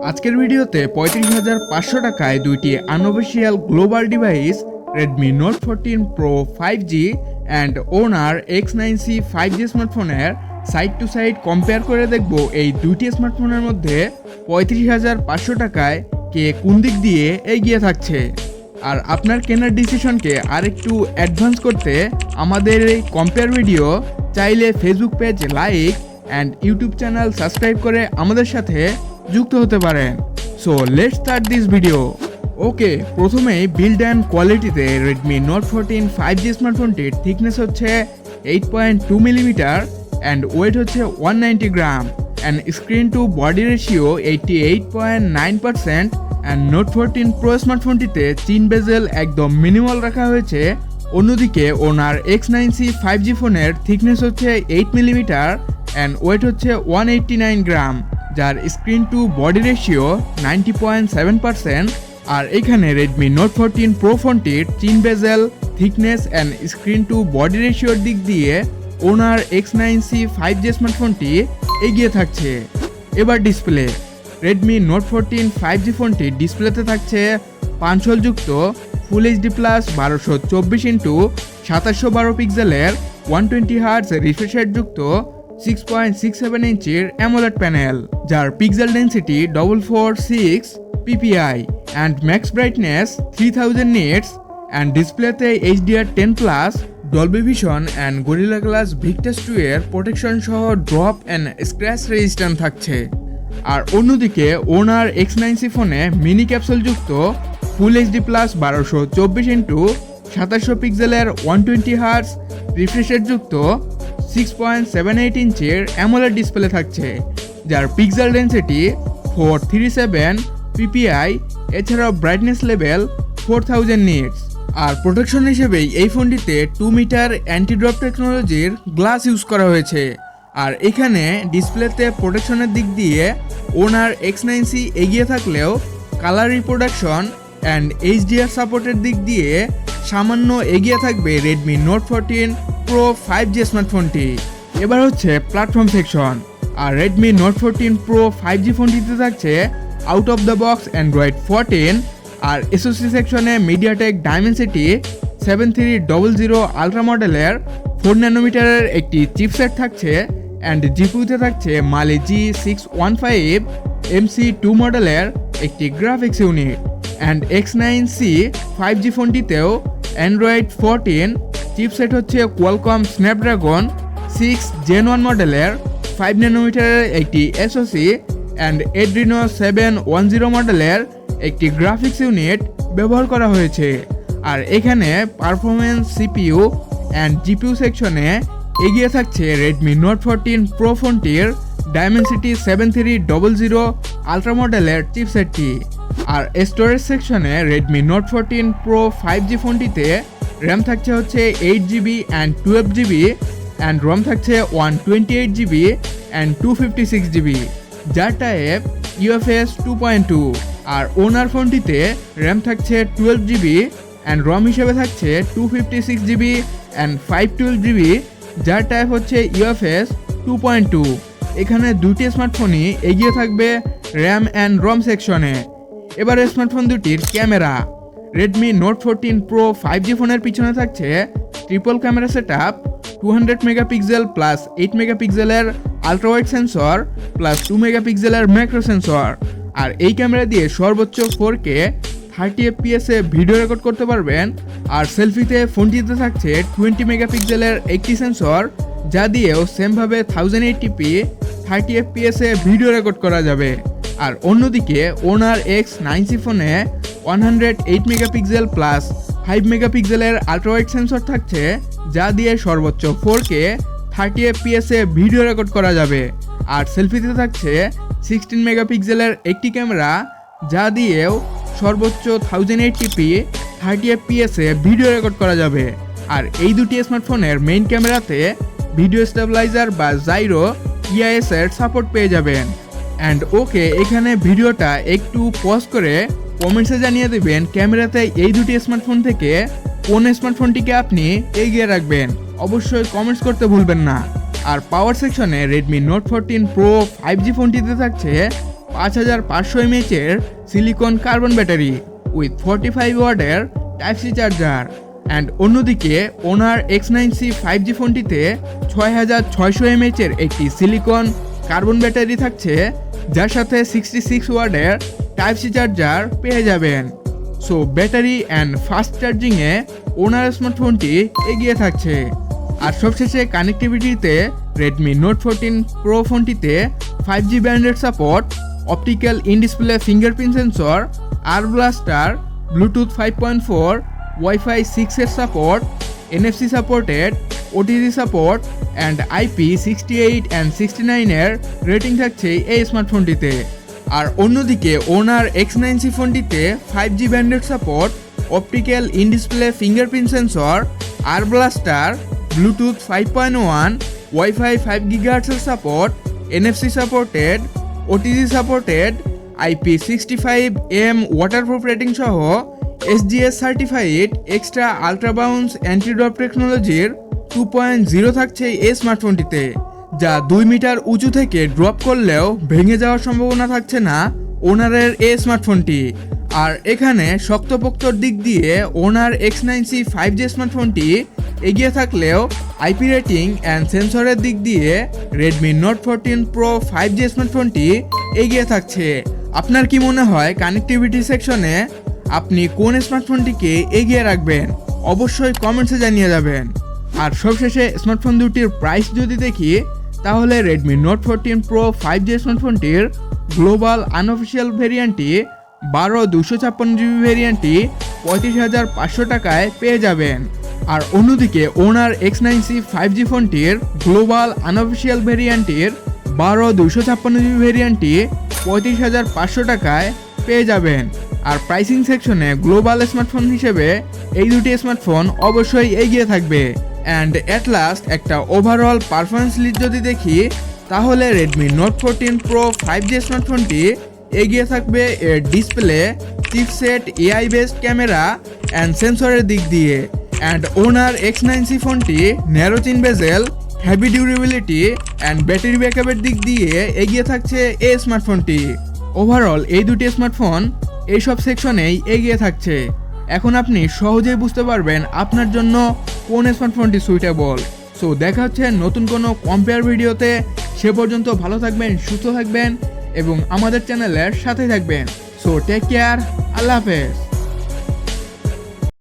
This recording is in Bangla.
আজকের ভিডিওতে ৩৫,৫০০ টাকায় দুইটি unofficial global device Redmi Note 14 Pro 5G and Honor X9C 5G স্মার্টফোনের সাইড টু সাইড কম্পেয়ার করে দেখব এই দুইটি স্মার্টফোনের মধ্যে ৩৫,৫০০ টাকায় কে কোন দিক দিয়ে এগিয়ে থাকছে। আর আপনার কেনার ডিসিশনকে আরেকটু অ্যাডভান্স করতে আমাদের এই কম্পেয়ার ভিডিও চাইলে Facebook page like and YouTube channel subscribe করে আমাদের সাথে যুক্ত হতে পারেন। So let's start this video. Okay, প্রথমেই বিল্ড অ্যান্ড কোয়ালিটিতে Redmi Note 14 5G স্মার্টফোনটির থিকনেস হচ্ছে 8.2 মিলিমিটার অ্যান্ড ওয়েট হচ্ছে 190 gram and screen to body ratio 88.9% and Note 14 Pro স্মার্টফোনটিতে চিন বেজেল একদম মিনিমাল রাখা হয়েছে। অন্যদিকে Honor X9C 5G ফোনের থিকনেস হচ্ছে 8 মিলিমিটার অ্যান্ড ওয়েট হচ্ছে 189 গ্রাম, যার স্ক্রিন টু বডি রেশিও 90.7%। আর এখানে Redmi Note 14 Pro ফোনটির chin bezel, thickness and screen to body রেশিওর দিক দিয়ে Honor X9C 5G স্মার্টফোনটি এগিয়ে থাকছে। এবার ডিসপ্লে, Redmi Note 14 5G ফোনটি ডিসপ্লেতে থাকছে 5 হোলযুক্ত ফুল এইচডি প্লাস 1224x2712 পিক্সেলের 120Hz রিফ্রেশ রেটযুক্ত 6.67 ইঞ্চির অ্যামোলেড প্যানেল, যার pixel density 446 ppi and max brightness 3000 nits and ডিসপ্লেতে HDR10+, Dolby vision and gorilla glass Victus 2 এর প্রোটেকশন সহ ড্রপ অ্যান্ড স্ক্র্যাচ রেজিস্ট্যান্ট থাকছে। আর অন্যদিকে Honor X9C ফোনে মিনি ক্যাপসুলযুক্ত ফুল এইচডি প্লাস 1224x2712 পিক্সেলের 120Hz রিফ্রেশ রেটযুক্ত 6.78 ইঞ্চির অ্যামোলেড ডিসপ্লে থাকছে, যার পিক্সেল ডেন্সিটি 437 ppi, এছাড়াও ব্রাইটনেস লেভেল 4000 nits। আর প্রোটেকশন হিসেবেই এই ফোনটিতে 2 মিটার অ্যান্টি ড্রপ টেকনোলজির গ্লাস ইউজ করা হয়েছে। আর এখানে ডিসপ্লেতে প্রোটেকশনের দিক দিয়ে Honor X9C এগিয়ে থাকলেও কালার রিপ্রোডাকশন অ্যান্ড HDR সাপোর্টের দিক দিয়ে সামান্য এগিয়ে থাকবে Redmi Note 14 Pro 5G স্মার্টফোনটি। এবার হচ্ছে প্ল্যাটফর্ম সেকশন। আর Redmi Note 14 Pro 5G ফোনটিতে থাকছে out of the box Android 14। আর SoC সেকশনে MediaTek Dimensity 7300 আলট্রা মডেলের 4 ন্যানোমিটারের একটি চিপসেট থাকছে অ্যান্ড জিপিইউতে থাকছে Mali G615 MC2 মডেলের একটি graphics unit. And X9C 5G ফোনটিতেও Android 14 chipset হচ্ছে Qualcomm Snapdragon 6 Gen 1 মডেলের 5 ন্যানোমিটারের একটি SoC অ্যান্ড Adreno 710 মডেলের একটি গ্রাফিক্স ইউনিট ব্যবহার করা হয়েছে। আর এখানে পারফরমেন্স, CPU অ্যান্ড GPU সেকশনে এগিয়ে থাকছে Redmi Note 14 Pro ফোনটির Dimensity 7300 আলট্রা মডেলের চিপসেটটি। আর স্টোরেজ সেকশনে Redmi Note 14 Pro 5G ফোনটিতে র্যাম থাকছে হচ্ছে 8GB and 12GB and ROM থাকছে 128GB অ্যান্ড 256GB, যার টাইপ UFS 2.2। আর Honor ফোনটিতে র্যাম থাকছে 12GB অ্যান্ড ROM হিসেবে থাকছে 256GB অ্যান্ড 512GB, যার টাইপ হচ্ছে UFS 2.2। এখানে দুটি স্মার্টফোনই এগিয়ে থাকবে র্যাম অ্যান্ড ROM সেকশনে। এবার স্মার্টফোন দুটির camera, Redmi Note 14 Pro 5G ফোনের পিছনে থাকছে triple camera setup 200 megapixel plus 8 মেগাপিক্সেলের আলট্রা ওয়াইড সেন্সর প্লাস 2 মেগাপিক্সেলের ম্যাক্রো সেন্সর। আর এই ক্যামেরা দিয়ে সর্বোচ্চ 4K 30 fps এ ভিডিও রেকর্ড করতে পারবেন। আর সেলফিতে ফোনটিতে থাকছে 20 মেগাপিক্সেলের একটি সেন্সর, যা দিয়েও সেমভাবে 1080p 30 fps এ ভিডিও রেকর্ড করা যাবে। আর অন্যদিকে Honor X9C ফোনে 108 মেগাপিক্সেল প্লাস 5 মেগাপিক্সেলের আলট্রা ওয়াইড সেন্সর থাকছে, যা দিয়ে সর্বোচ্চ 4K 30 fps এ ভিডিও রেকর্ড করা যাবে। আর সেলফিতে থাকছে 16 মেগাপিক্সেলের একটি ক্যামেরা, যা দিয়েও সর্বোচ্চ 1080p 30 fps এ ভিডিও রেকর্ড করা যাবে। আর এই দুটি স্মার্টফোনের মেইন ক্যামেরাতে ভিডিও স্টেবিলাইজার বা জাইরো EIS এর সাপোর্ট পেয়ে যাবেন। অ্যান্ড ওকে, এখানে ভিডিওটা একটু পজ করে কমেন্টসে জানিয়ে দেবেন ক্যামেরাতে এই দুটি স্মার্টফোন থেকে কোন স্মার্টফোনটিকে আপনি এগিয়ে রাখবেন। অবশ্যই কমেন্টস করতে ভুলবেন না। আর পাওয়ার সেকশনে Redmi Note 14 Pro 5G ফোনটিতে থাকছে 5500 mAh silicon carbon battery with 45 ওয়াটের টাইপ সি চার্জার। অ্যান্ড অন্যদিকে ওনার X9C 5G ফোনটিতে 6600 mAh একটি সিলিকন কার্বন ব্যাটারি থাকছে, যার সাথে 66 ওয়াটের টাইপ সি চার্জার পেয়ে যাবেন। সো ব্যাটারি অ্যান্ড ফাস্ট চার্জিংয়ে ওনার স্মার্টফোনটি এগিয়ে থাকছে। আর সবশেষে কানেক্টিভিটিতে রেডমি নোট 14 প্রো ফোনটিতে 5G banded support, optical in display fingerprint sensor, IR blaster, Bluetooth 5.4, WiFi 6 এর support, NFC supported, OTG support and IP68 and 69 এর রেটিং থাকছে এই স্মার্টফোনটিতে। আর অন্যদিকে ওনার X9C ফোনটিতে 5G banded support, optical in display fingerprint sensor, IR blaster, Bluetooth 5.1, WiFi 5 GHz এর support, NFC supported, OTG supported, IP65M waterproof rating সহ SGS certified extra ultra bounce anti drop টেকনোলজির 2.0 থাকছে এই স্মার্টফোনটিতে, যা 2 মিটার উঁচু থেকে ড্রপ করলেও ভেঙে যাওয়ার সম্ভাবনা থাকছে না ওনারের এই স্মার্টফোনটি। আর এখানে শক্তপোক্তর দিক দিয়ে ওনার X9C 5G স্মার্টফোনটি এগিয়ে থাকলেও IP রেটিং অ্যান্ড সেন্সরের দিক দিয়ে রেডমি নোট 14 প্রো 5G স্মার্টফোনটি এগিয়ে থাকছে। আপনার কি মনে হয় কানেক্টিভিটি সেকশনে আপনি কোন স্মার্টফোনটিকে এগিয়ে রাখবেন? অবশ্যই কমেন্টসে জানিয়ে যাবেন। আর সবশেষে স্মার্টফোন দুটির প্রাইস যদি দেখি, তাহলে রেডমি নোট 14 প্রো 5G স্মার্টফোনটির গ্লোবাল আনঅফিসিয়াল ভেরিয়েন্টটি 12/256GB ভেরিয়েন্টটি 35,500 টাকায় পেয়ে যাবেন। আর অন্যদিকে ওনার X9C 5G ফোনটির গ্লোবাল আনঅফিসিয়াল ভেরিয়েন্টটির 12/256GB ভেরিয়েন্টটি 35,500 টাকায় পেয়ে যাবেন। আর প্রাইসিং সেকশনে গ্লোবাল স্মার্টফোন হিসেবে এই দুটি স্মার্টফোন অবশ্যই এগিয়ে থাকবে। অ্যান্ড অ্যাট লাস্ট একটা ওভারঅল পারফরমেন্স লিস্ট যদি দেখি, তাহলে রেডমি নোট 14 প্রো 5G স্মার্টফোনটি এগিয়ে থাকবে এর display, chipset, AI based camera and সেন্সরের দিক দিয়ে। অ্যান্ড ওনার X9C ফোনটি ন্যারো চিন বেজেল, হেভি ডিউরেবিলিটি অ্যান্ড ব্যাটারি ব্যাকআপের দিক দিয়ে এগিয়ে থাকছে এই স্মার্টফোনটি। ওভারঅল এই দুটি স্মার্টফোন এইসব সেকশনেই এগিয়ে থাকছে। এখন আপনি সহজেই বুঝতে পারবেন আপনার জন্য কোন স্মার্টফোনটি সুইটেবল। সো দেখা হচ্ছে নতুন কোনো কম্পেয়ার ভিডিওতে। সে পর্যন্ত ভালো থাকবেন, সুস্থ থাকবেন এবং আমাদের চ্যানেলের সাথে থাকবেন। সো টেক কেয়ার, আল্লাহ হাফেজ।